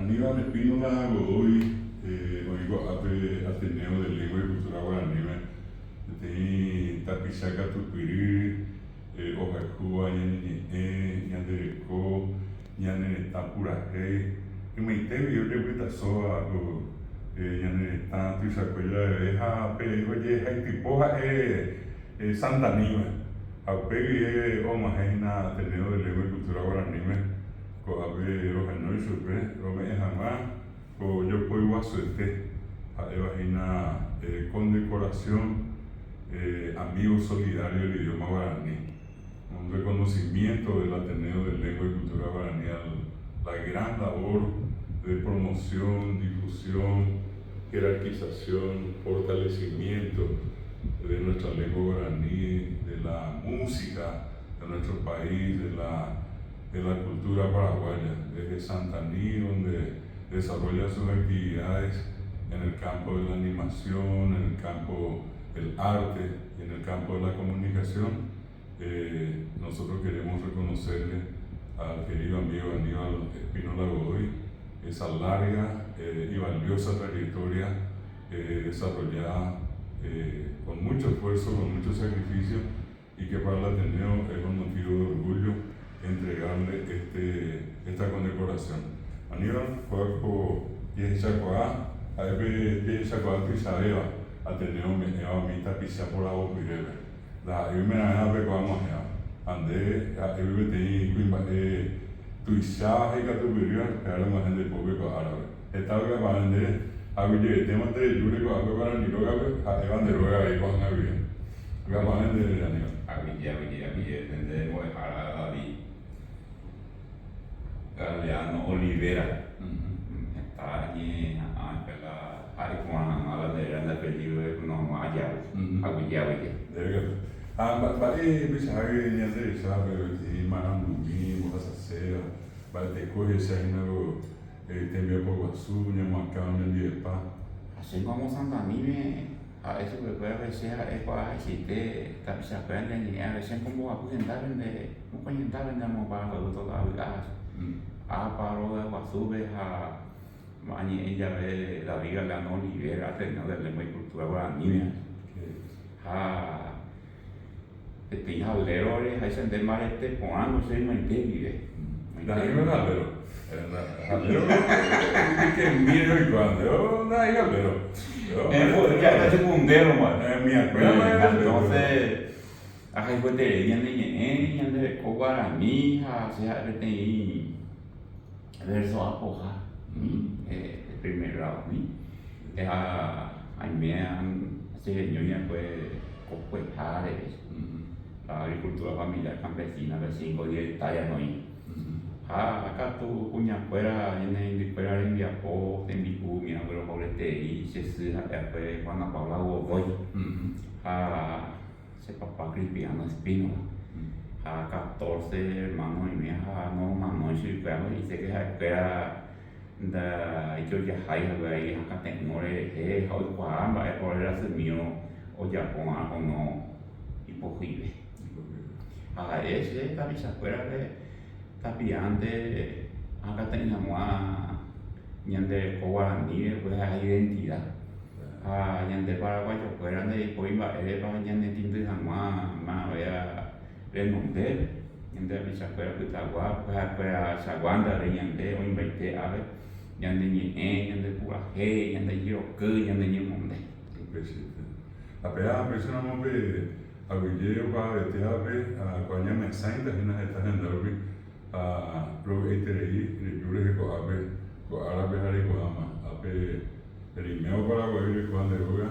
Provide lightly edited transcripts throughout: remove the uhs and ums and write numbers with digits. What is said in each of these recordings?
Aníbal Espínola Godoy, oigo Ateneo de Lengua y Cultura Guaraní, tem Tapichaca Tupiri, Ojacuba, Ñaneñe, Ñanderecó, Ñanenetá Purajé, y Meitevi, yo repito, soa, Ñanenetá, Tuisacuela, oye, Haitipoja, Santa Aníbal, Aupegui, Omajeina, Ateneo de Lengua y Cultura Guaraní, Coabe Rojanoi Supe, Rome Jamás, yo puedo guasuete, a Evagina condecoración, amigo solidario del idioma guaraní, un reconocimiento del Ateneo de Lengua y Cultura Guaraní a la gran labor de promoción, difusión, jerarquización, fortalecimiento de nuestra lengua guaraní, de la música de nuestro país, de la cultura paraguaya, desde Santaní, donde desarrolla sus actividades en el campo de la animación, en el campo del arte y en el campo de la comunicación. Nosotros queremos reconocerle al querido amigo Aníbal Espínola Godoy esa larga y valiosa trayectoria desarrollada con mucho esfuerzo, con mucho sacrificio, y que para el Ateneo es un motivo de orgullo entregarle esta condecoración. Aníbal fue por Yehichacoa, a Yehichacoa Pisadeva, Ateneo me mita pisa por agua pirebe. La me la pecoa moja, ande a te tuisha y catubiria, que era más de público árabe. Estaba que para ande a Ville, tema de Yuri con agua para Niroga, a Evan de Roga y con Avian. Gabanen de Aníbal. A Ville, tendremos a David Galeano Olivera. Está allí hay como la de la película no allá a Ville. Vale, Bichari, Niande, sabe, Marambi, Morassacea, vale, te coge ese año, temia por Guazú, Ñamacá, Ñandiepa. Así como Santa Aníbal, a eso que puede ser, es para existe, se aprende, y a veces como a presentar un comentar en el mobile, todo a paro de Guazú, a ella ve la Liga la no libera, Ateneo de Lengua y Cultura Guaraní, este jalero hay sentir mal poando se me vive. La Liga jalero que miro y cuando no hay jalero. Ya está secundero más. Mi acuerdo. Entonces, hay pues de ella de Guaraní, sea de verso apoja, el primer grado, a mí señoría pues copuejares. La agricultura familiar campesina de 5 o 10 hectáreas no hay. Acá tu cuña fuera en fuera en Viapó, en Vicu, mi abuelo Paulete y se fue Juana Paula Godoy. Se papá Cristiano Espínola. 14 hermanos y mi hija no mamá y su perro y se que era da yo ya hay ahí acá tengo hoy cuando es por el hacer mío o ya o no imposible. Ese tapi fuera de tapiante acá teníamos a Ñande Guaraní pues hay identidad a Ñande Paraguayo fuera de Coimba para Ñande Tinto más vea renombre Ñande bisa fuera que Tagua pues fuera Saguanda de Ñande o invite a ver Ñande Ñande Puraje Ñande Yiroque Ñande Ñemonde. La pea persona nombre a Guillermo para vetearle a Guaña Mensainda en las etapas en Derby a Pro Eterei, el Yure con árabe Harikoama, a Pe Rimeo Paraguay, Juan de Ruga,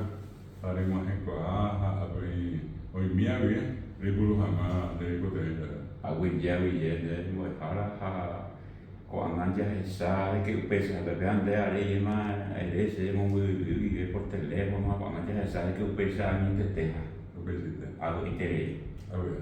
a Rimaje Coaja, a Pe Oimia bien, Ripuru Jama, de Cotella. A Guillermo, Muejara, con Anja Esa, que pesa, le vean de Arema, el ese, muy por teléfono, con Anja Esa, que pesa, ni te deja. Lo que existe. Algo interés. A ver.